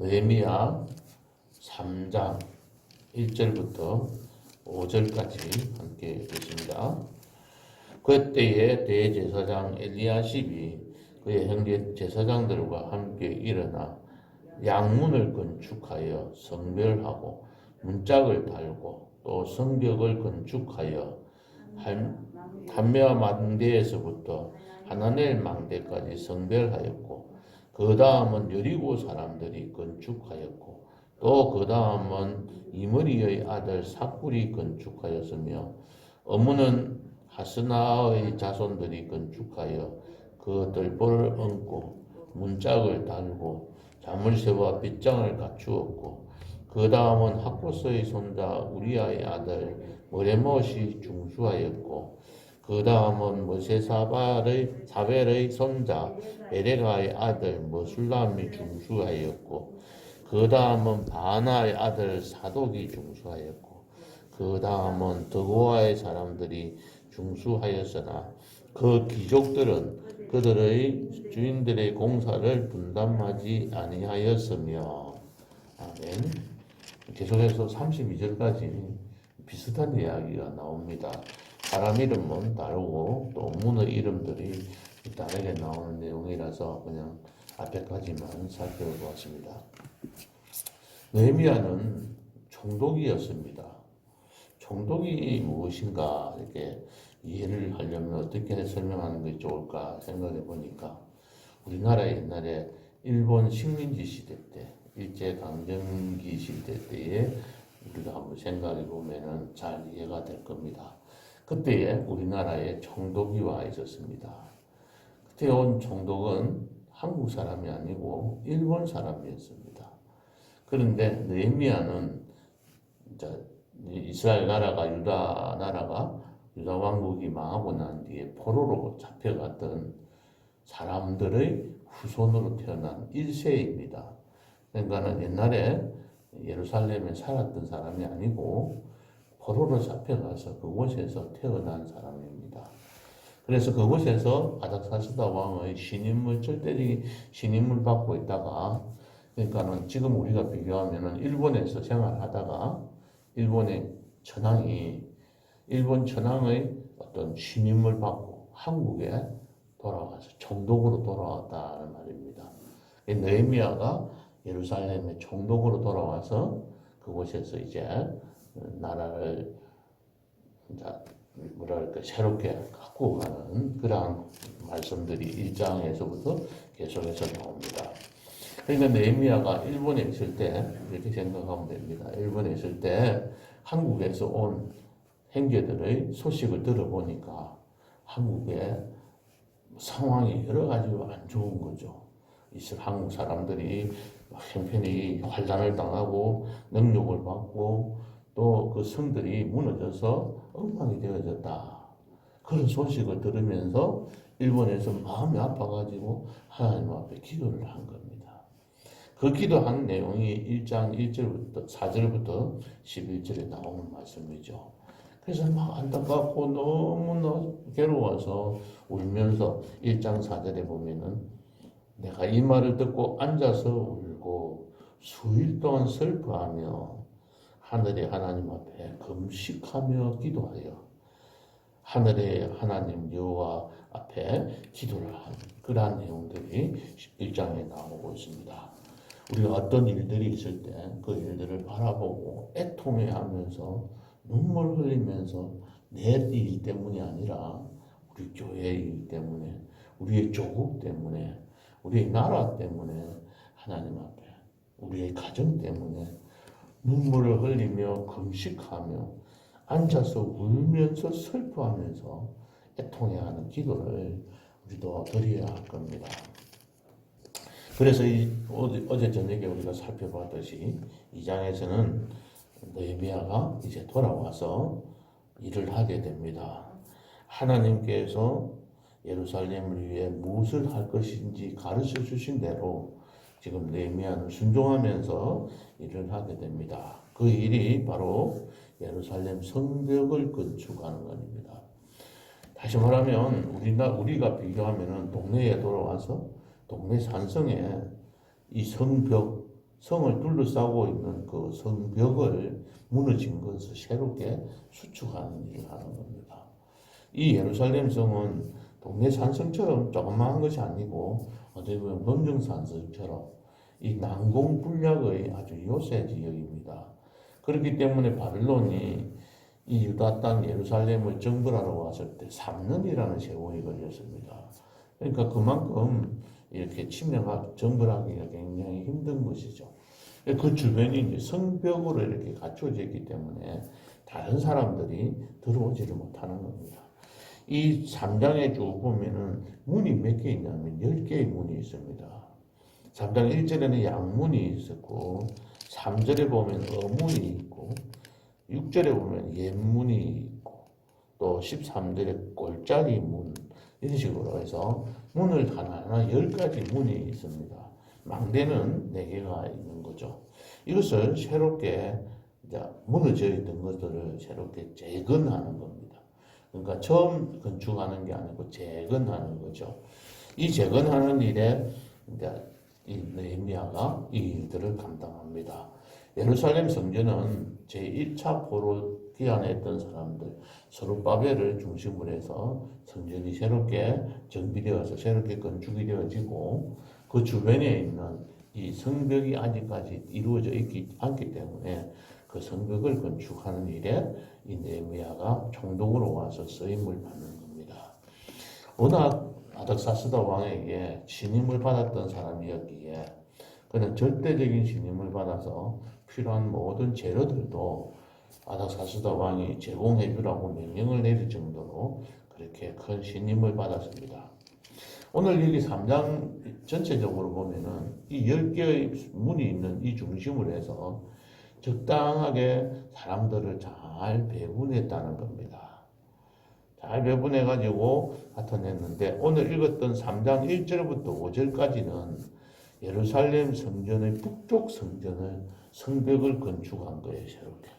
느헤미야 3장 1절부터 5절까지 함께 보십니다. 그때에 대제사장 엘리야십이 그의 형제 제사장들과 함께 일어나 양문을 건축하여 성별하고 문짝을 달고 또 성벽을 건축하여 한메아 망대에서부터 하나넬 망대까지 성별하였고 그 다음은 여리고 사람들이 건축하였고 또 그 다음은 이므리의 아들 삭불이 건축하였으며 어무는 하스나의 자손들이 건축하여 그 뜰보를 얹고 문짝을 달고 자물쇠와 빗장을 갖추었고 그 다음은 학보스의 손자 우리아의 아들 머레못이 중수하였고 그 다음은 사벨의 손자 베레가의 아들 머술람이 중수하였고 그 다음은 바나의 아들 사독이 중수하였고 그 다음은 드고아의 사람들이 중수하였으나 그 귀족들은 그들의 주인들의 공사를 분담하지 아니하였으며. 아멘. 계속해서 32절까지 비슷한 이야기가 나옵니다. 사람 이름은 다르고 또 문의 이름들이 다르게 나오는 내용이라서 그냥 앞에까지만 살펴보았습니다. 느헤미야는 총독이었습니다. 총독이 무엇인가 이렇게 이해를 하려면 어떻게 설명하는 게 좋을까 생각해 보니까 우리나라 옛날에 일본 식민지 시대 때 일제강점기 시대 때에 우리가 한번 생각해 보면은 잘 이해가 될 겁니다. 그때에 우리나라에 총독이 와 있었습니다. 그때 온 총독은 한국 사람이 아니고 일본 사람이었습니다. 그런데 느헤미야는 이스라엘 나라가 유다 왕국이 망하고 난 뒤에 포로로 잡혀갔던 사람들의 후손으로 태어난 1세입니다. 그러니까는 옛날에 예루살렘에 살았던 사람이 아니고 포로로 잡혀가서 그곳에서 태어난 사람입니다. 그래서 그곳에서 아닥사스다 왕의 신임을 절대적인 신임을 받고 있다가 그러니까는 지금 우리가 비교하면은 일본에서 생활하다가 일본 천황의 어떤 신임을 받고 한국에 돌아와서 총독으로 돌아왔다는 말입니다. 느헤미야가 예루살렘의 총독으로 돌아와서 그곳에서 이제 나라를 새롭게 갖고 가는 그러한 말씀들이 1장에서부터 계속해서 나옵니다. 그러니까 느헤미야가 일본에 있을 때 이렇게 생각하면 됩니다. 일본에 있을 때 한국에서 온 형제들의 소식을 들어보니까 한국의 상황이 여러 가지로 안 좋은 거죠. 한국 사람들이 형편이 환란을 당하고 능욕을 받고 또 그 성들이 무너져서 엉망이 되어졌다. 그런 소식을 들으면서 일본에서 마음이 아파가지고 하나님 앞에 기도를 한 겁니다. 그 기도한 내용이 1장 1절부터 4절부터 11절에 나오는 말씀이죠. 그래서 막 안타깝고 너무나 괴로워서 울면서 1장 4절에 보면은 내가 이 말을 듣고 앉아서 울고 수일 동안 슬퍼하며 하늘의 하나님 앞에 금식하며 기도하여 하늘의 하나님 여호와 앞에 기도를 한 그러한 내용들이 1장에 나오고 있습니다. 우리가 어떤 일들이 있을 때 그 일들을 바라보고 애통해하면서 눈물 흘리면서 내 일 때문이 아니라 우리 교회의 일 때문에 우리의 조국 때문에 우리의 나라 때문에 하나님 앞에 우리의 가정 때문에 눈물을 흘리며 금식하며 앉아서 울면서 슬퍼하면서 애통해하는 기도를 우리도 드려야 할 겁니다. 그래서 어제 저녁에 우리가 살펴봤듯이 2장에서는 느헤미야가 이제 돌아와서 일을 하게 됩니다. 하나님께서 예루살렘을 위해 무엇을 할 것인지 가르쳐 주신 대로 지금 느헤미야는 순종하면서 일을 하게 됩니다. 그 일이 바로 예루살렘 성벽을 건축하는 것입니다. 다시 말하면 우리가 비교하면은 동네에 돌아와서 동네 산성에 이 성벽 성을 둘러싸고 있는 그 성벽을 무너진 것을 새롭게 수축하는 일을 하는 겁니다. 이 예루살렘 성은 동네 산성처럼 조그마한 것이 아니고 어떻게 보면 범정산성처럼 이 난공불락의 아주 요새 지역입니다. 그렇기 때문에 바빌론이 이 유다 땅 예루살렘을 정벌하러 왔을 때 3년이라는 세월이 걸렸습니다. 그러니까 그만큼 이렇게 침략하고 정벌하기가 굉장히 힘든 것이죠. 그 주변이 이제 성벽으로 이렇게 갖춰져 있기 때문에 다른 사람들이 들어오지를 못하는 겁니다. 이 3장에 쭉 보면은 문이 몇 개 있냐면 10개의 문이 있습니다. 3장 1절에는 양문이 있었고 3절에 보면 어문이 있고 6절에 보면 옛문이 있고 또 13절에 골짜기 문 이런 식으로 해서 문을 하나하나 10가지 문이 있습니다. 망대는 4개가 있는 거죠. 이것을 새롭게 이제 무너져 있던 것들을 새롭게 재건하는 겁니다. 그러니까 처음 건축하는 게 아니고 재건하는 거죠. 이 재건하는 일에 이제 이 느헤미야가 이 일들을 감당합니다. 예루살렘 성전은 제1차 포로 귀환했던 사람들 스룹바벨을 중심으로 해서 성전이 새롭게 정비되어서 새롭게 건축이 되어지고 그 주변에 있는 이 성벽이 아직까지 이루어져 있지 않기 때문에 그 성벽을 건축하는 일에 이 느헤미야가 총독으로 와서 쓰임을 받는 겁니다. 워낙 아닥사스다 왕에게 신임을 받았던 사람이었기에 그는 절대적인 신임을 받아서 필요한 모든 재료들도 아닥사스다 왕이 제공해 주라고 명령을 내릴 정도로 그렇게 큰 신임을 받았습니다. 오늘 여기 3장 전체적으로 보면은 이 10개의 문이 있는 이 중심으로 해서 적당하게 사람들을 잘 배분했다는 겁니다. 잘 배분해가지고 나타냈는데 오늘 읽었던 3장 1절부터 5절까지는 예루살렘 성전의 북쪽 성벽을 건축한 거예요, 새롭게.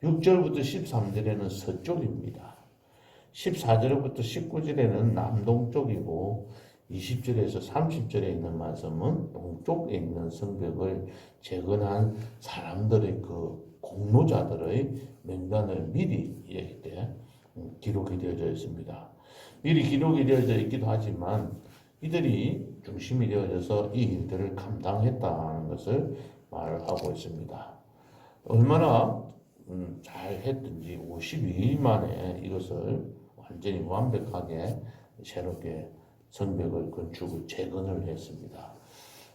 6절부터 13절에는 서쪽입니다. 14절부터 19절에는 남동쪽이고 20절에서 30절에 있는 말씀은 동쪽에 있는 성벽을 재건한 사람들의 그 공로자들의 명단을 미리 이렇게 기록이 되어져 있습니다. 미리 기록이 되어져 있기도 하지만 이들이 중심이 되어져서 이 일들을 감당했다는 것을 말하고 있습니다. 얼마나 잘 했든지 52일 만에 이것을 완전히 완벽하게 새롭게 성벽을 건축을 재건을 했습니다.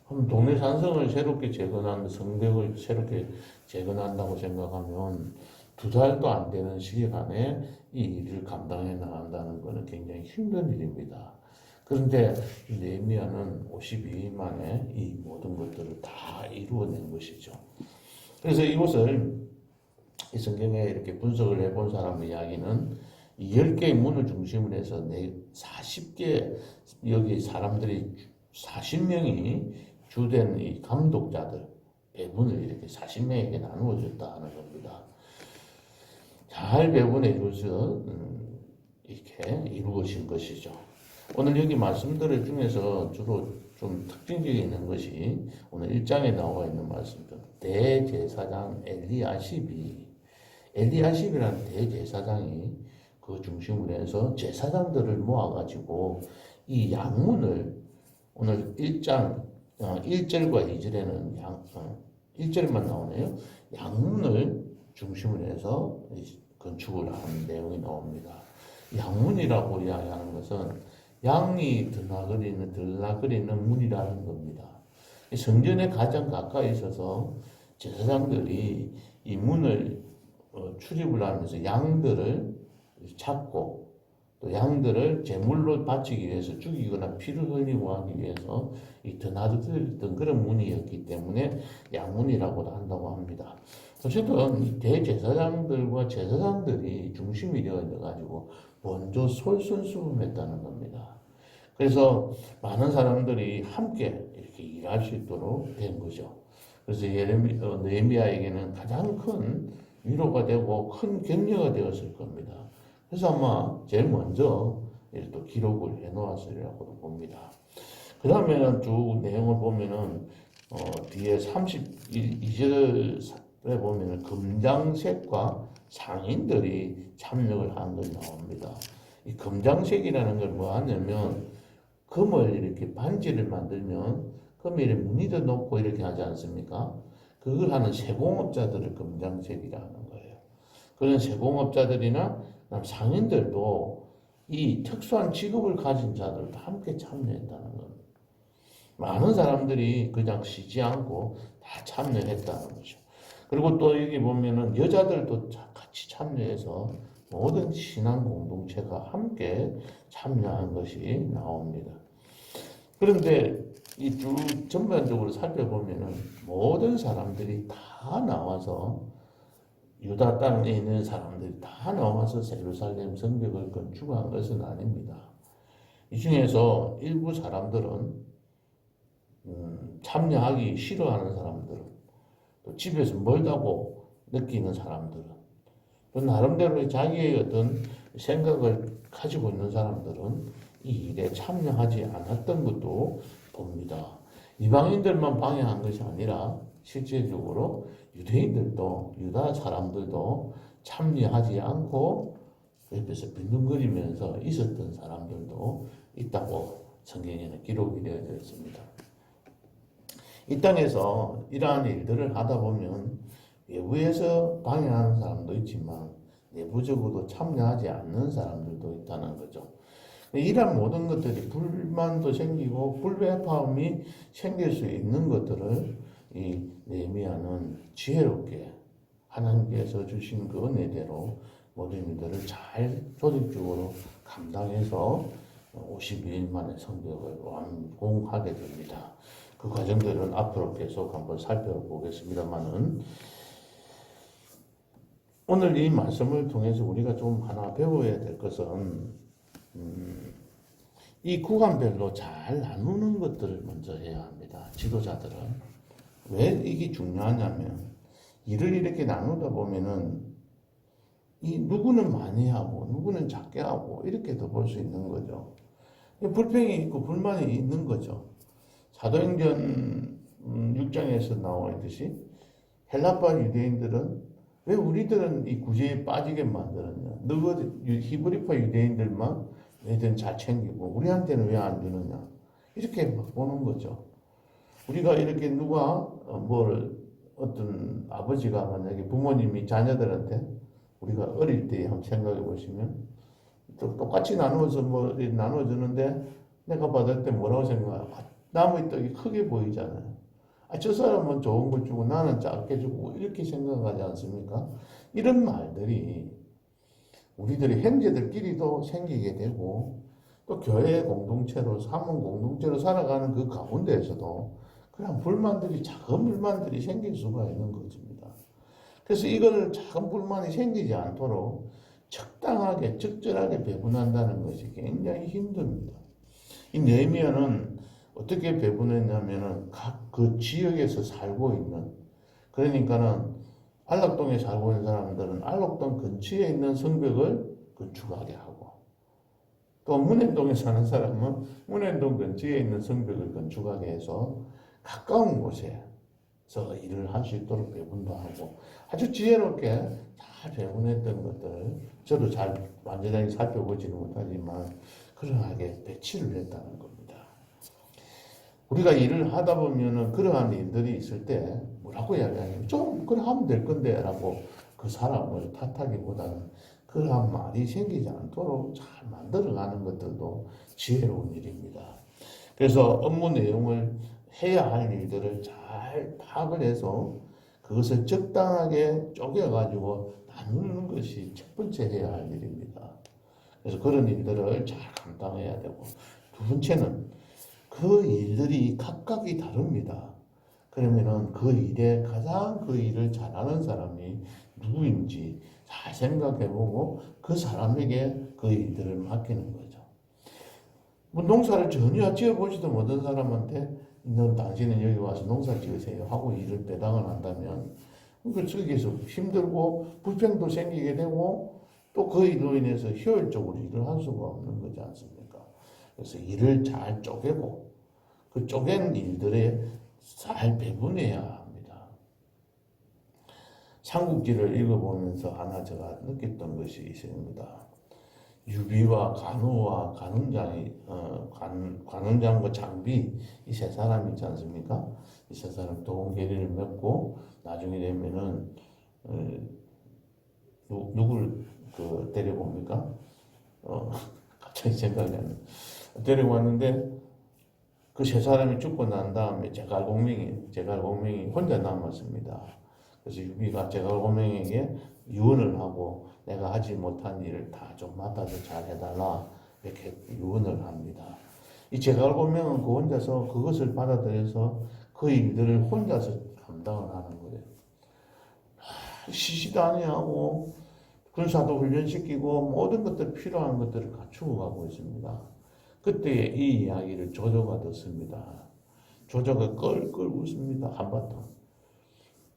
그럼 동네 산성을 새롭게 재건한 성벽을 새롭게 재건한다고 생각하면 2달도 안 되는 시간에 이 일을 감당해 나간다는 것은 굉장히 힘든 일입니다. 그런데 느헤미야는 52일 만에 이 모든 것들을 다 이루어낸 것이죠. 그래서 이것을 이 성경에 이렇게 분석을 해본 사람의 이야기는 이 10개의 문을 중심으로 해서 40개 여기 사람들이 40명이 주된 이 감독자들 배분을 이렇게 40명에게 나누어졌다는 겁니다. 잘 배분해 줘서 이렇게 이루어진 것이죠. 오늘 여기 말씀들 중에서 주로 좀 특징적인 있는 것이 오늘 1장에 나와 있는 말씀들. 대제사장 엘리야십이라는 대제사장이 그 중심으로 해서 제사장들을 모아가지고 이 양문을 오늘 1장 1절과 2절에는 1절만 나오네요. 양문을 중심으로 해서 건축을 하는 내용이 나옵니다. 양문이라고 이야기하는 것은 양이 들나거리는 문이라는 겁니다. 성전에 가장 가까이 있어서 제사장들이 이 문을 출입을 하면서 양들을 잡고 또 양들을 제물로 바치기 위해서 죽이거나 피를 흘리고 하기 위해서 이 드나들던 그런 문이었기 때문에 양문이라고도 한다고 합니다. 어쨌든 이 대제사장들과 제사장들이 중심이 되어가지고 먼저 솔선수범했다는 겁니다. 그래서 많은 사람들이 함께 이렇게 일할 수 있도록 된 거죠. 그래서 느헤미야에게는 가장 큰 위로가 되고 큰 격려가 되었을 겁니다. 그래서 아마 제일 먼저 이렇게 또 기록을 해놓았으리라고 봅니다. 그 다음에는 쭉 내용을 보면은 뒤에 32절에 보면 검장색과 상인들이 참여를 한 것이 나옵니다. 이 검장색이라는 걸 뭐 하냐면 금을 이렇게 반지를 만들면 금이 이렇게 무늬도 높고 이렇게 하지 않습니까? 그걸 하는 세공업자들을 검장색이라 하는 거예요. 그런 세공업자들이나 상인들도 이 특수한 직업을 가진 자들도 함께 참여했다는 겁니다. 많은 사람들이 그냥 쉬지 않고 다 참여했다는 거죠. 그리고 또 여기 보면은 여자들도 같이 참여해서 모든 신앙 공동체가 함께 참여한 것이 나옵니다. 그런데 이 쭉 전반적으로 살펴보면은 모든 사람들이 다 나와서 유다 땅에 있는 사람들이 다 나와서 예루살렘 성벽을 건축한 것은 아닙니다. 이 중에서 일부 사람들은 참여하기 싫어하는 사람들은 또 집에서 멀다고 느끼는 사람들은 또 나름대로 자기의 어떤 생각을 가지고 있는 사람들은 이 일에 참여하지 않았던 것도 봅니다. 이방인들만 방해한 것이 아니라 실제적으로 유대인들도 유다 사람들도 참여하지 않고 옆에서 빈둥거리면서 있었던 사람들도 있다고 성경에는 기록이 되어 있습니다. 이 땅에서 이러한 일들을 하다 보면 외부에서 방해하는 사람도 있지만 내부적으로도 참여하지 않는 사람들도 있다는 거죠. 이런 모든 것들이 불만도 생기고 불협화음이 생길 수 있는 것들을 이 느헤미야는 지혜롭게 하나님께서 주신 그 은혜대로 모든 일들을 잘 조직적으로 감당해서 52일 만에 성벽을 완공하게 됩니다. 그 과정들은 앞으로 계속 한번 살펴보겠습니다만은 오늘 이 말씀을 통해서 우리가 좀 하나 배워야 될 것은 이 구간별로 잘 나누는 것들을 먼저 해야 합니다. 지도자들은 왜 이게 중요하냐면 일을 이렇게 나누다 보면은 이 누구는 많이 하고 누구는 작게 하고 이렇게도 볼 수 있는 거죠. 불평이 있고 불만이 있는 거죠. 사도행전 6장에서 나와 있듯이 헬라파 유대인들은 왜 우리들은 이 구제에 빠지게 만들었냐? 너희 히브리파 유대인들만 왜든 잘 챙기고 우리한테는 왜 안 주느냐? 이렇게 보는 거죠. 우리가 이렇게 누가 어떤 아버지가 만약에 부모님이 자녀들한테 우리가 어릴 때 한번 생각해 보시면 또 똑같이 나누어서 나눠주는데 내가 받을 때 뭐라고 생각해요? 남의 떡이 크게 보이잖아요. 저 사람은 좋은 걸 주고 나는 작게 주고 이렇게 생각하지 않습니까? 이런 말들이 우리들의 형제들끼리도 생기게 되고 또 교회 공동체로 사문 공동체로 살아가는 그 가운데에서도 그냥 불만들이 작은 불만들이 생길 수가 있는 것입니다. 그래서 이거를 작은 불만이 생기지 않도록 적당하게 적절하게 배분한다는 것이 굉장히 힘듭니다. 이 느헤미야는 어떻게 배분했냐면은 각 그 지역에서 살고 있는 그러니까는 안락동에 살고 있는 사람들은 안락동 근처에 있는 성벽을 건축하게 하고 또 문현동에 사는 사람은 문현동 근처에 있는 성벽을 건축하게 해서 가까운 곳에서 일을 할 수 있도록 배분도 하고 아주 지혜롭게 잘 배분했던 것들 저도 잘 완전하게 살펴보지는 못하지만 그러하게 배치를 했다는 겁니다. 우리가 일을 하다 보면은 그러한 일들이 있을 때 뭐라고 이야기하냐면 좀 그래 하면 될 건데 라고 그 사람을 탓하기보다는 그러한 말이 생기지 않도록 잘 만들어가는 것들도 지혜로운 일입니다. 그래서 업무 내용을 해야 할 일들을 잘 파악을 해서 그것을 적당하게 쪼개가지고 나누는 것이 첫 번째 해야 할 일입니다. 그래서 그런 일들을 잘 감당해야 되고 두 번째는 그 일들이 각각이 다릅니다. 그러면은 그 일에 가장 그 일을 잘하는 사람이 누구인지 잘 생각해보고 그 사람에게 그 일들을 맡기는 거죠. 뭐 농사를 전혀 지어보지도 못한 사람한테 너 당신은 여기 와서 농사 지으세요 하고 일을 배당을 한다면 그 저기에서 힘들고 불평도 생기게 되고 또 그 일로 인해서 효율적으로 일을 할 수가 없는 거지 않습니까? 그래서 일을 잘 쪼개고 그 쪼갠 일들에 잘 배분해야 합니다. 삼국지를 읽어보면서 하나 제가 느꼈던 것이 있습니다. 유비와 간호와 관원장과 장비 이 세 사람이 있지 않습니까? 이 세 사람 도움계리를 맺고 나중에 되면은 누굴 데려옵니까? 갑자기 생각이 안 나. 데려왔는데 그 세 사람이 죽고 난 다음에 제갈공명이 혼자 남았습니다. 그래서 유비가 제갈공명에게 유언을 하고 내가 하지 못한 일을 다 좀 맡아서 잘 해달라 이렇게 유언을 합니다. 이 제갈공명은 그 혼자서 그것을 받아들여서 그 일들을 혼자서 감당을 하는 거예요. 시시도 아니하고 군사도 훈련시키고 모든 것들 필요한 것들을 갖추고 가고 있습니다. 그때 이 이야기를 조조가 듣습니다. 조조가 껄껄 웃습니다. 한바탕.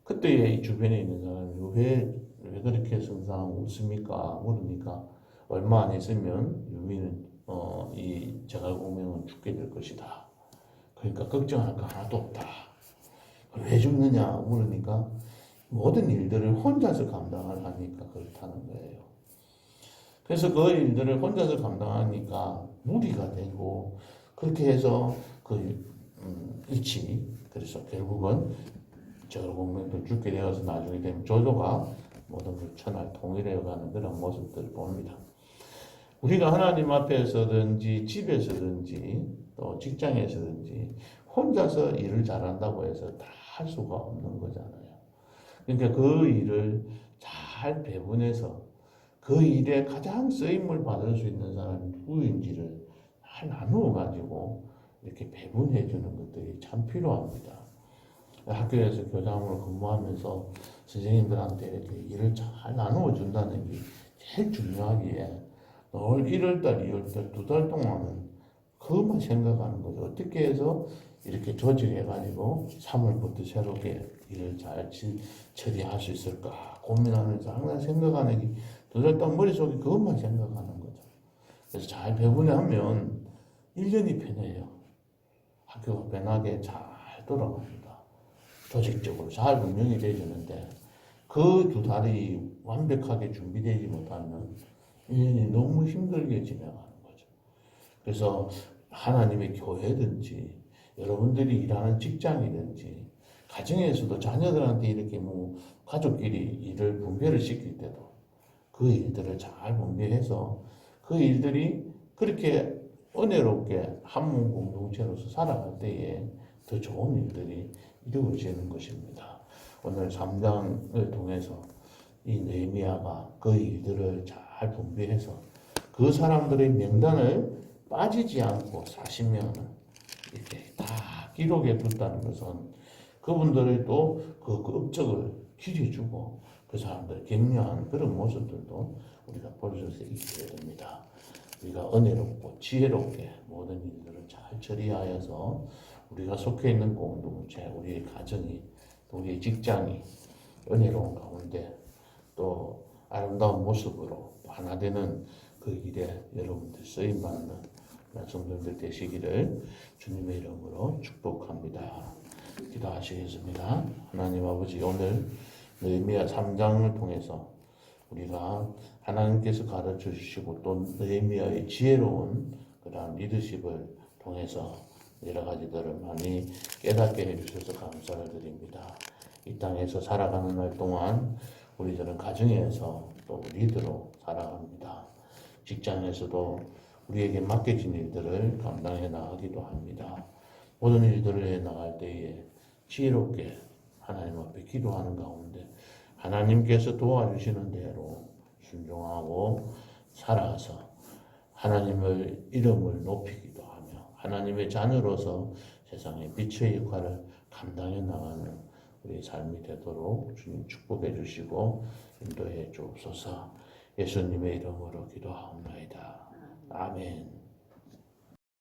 그때 이 주변에 있는 사람이 왜 그렇게 성상하고 웃습니까? 물으니까 얼마 안 있으면 유비는 이 제갈공명은 죽게 될 것이다. 그러니까 걱정할 거 하나도 없다. 왜 죽느냐 물으니까 모든 일들을 혼자서 감당을 하니까 그렇다는 거예요. 그래서 그 일들을 혼자서 감당하니까 무리가 되고 그렇게 해서 그래서 결국은 제갈공명도 죽게 되어서 나중에 되면 조조가 모든 걸 천하를 통일해가는 그런 모습들을 봅니다. 우리가 하나님 앞에서든지 집에서든지 또 직장에서든지 혼자서 일을 잘한다고 해서 다 할 수가 없는 거잖아요. 그러니까 그 일을 잘 배분해서 그 일에 가장 쓰임을 받을 수 있는 사람이 누구인지를 잘 나누어 가지고 이렇게 배분해 주는 것들이 참 필요합니다. 학교에서 교장으로 근무하면서 선생님들한테 이렇게 일을 잘 나누어 준다는 게 제일 중요하기에 늘 1월달, 2월달 2달 동안은 그것만 생각하는 거죠. 어떻게 해서 이렇게 조직해가지고 3월부터 새롭게 일을 잘 처리할 수 있을까 고민하면서 항상 생각하는 게 2달 동안 머릿속에 그것만 생각하는 거죠. 그래서 잘 배분하면 1년이 편해요. 학교가 편하게 잘 돌아갑니다. 조직적으로 잘 운영이 되어주는데 그 2달이 완벽하게 준비되지 못하면 1년이 너무 힘들게 진행하는 거죠. 그래서 하나님의 교회든지 여러분들이 일하는 직장이든지 가정에서도 자녀들한테 이렇게 가족끼리 일을 분배를 시킬 때도 그 일들을 잘 분배해서 그 일들이 그렇게 은혜롭게 한 몸 공동체로서 살아갈 때에 더 좋은 일들이 이루어지는 것입니다. 오늘 3장을 통해서 이 느헤미야가 그 일들을 잘 분배해서 그 사람들의 명단을 빠지지 않고 40명은 이렇게 다 기록해 뒀다는 것은 그분들의 또 그 업적을 기려주고 그 사람들을 격려하는 그런 모습들도 우리가 볼 수 있게 됩니다. 우리가 은혜롭고 지혜롭게 모든 일들을 잘 처리하여서 우리가 속해 있는 공동체, 우리의 가정이, 우리의 직장이 은혜로운 가운데 또 아름다운 모습으로 하나 되는 그 일에 여러분들 쓰임받는 성도님들 되시기를 주님의 이름으로 축복합니다. 기도하시겠습니다. 하나님 아버지, 오늘 느헤미야 3장을 통해서 우리가 하나님께서 가르쳐 주시고 또 느헤미야의 지혜로운 그러한 리더십을 통해서 여러 가지들을 많이 깨닫게 해주셔서 감사를 드립니다. 이 땅에서 살아가는 날 동안 우리들은 가정에서 또 리더로 살아갑니다. 직장에서도 우리에게 맡겨진 일들을 감당해 나가기도 합니다. 모든 일들을 해 나갈 때에 지혜롭게 하나님 앞에 기도하는 가운데 하나님께서 도와주시는 대로 순종하고 살아서 하나님의 이름을 높이기도 하며 하나님의 자녀로서 세상의 빛의 역할을 감당해 나가는 우리의 삶이 되도록 주님 축복해 주시고 인도해 주옵소서. 예수님의 이름으로 기도하옵나이다. 아멘.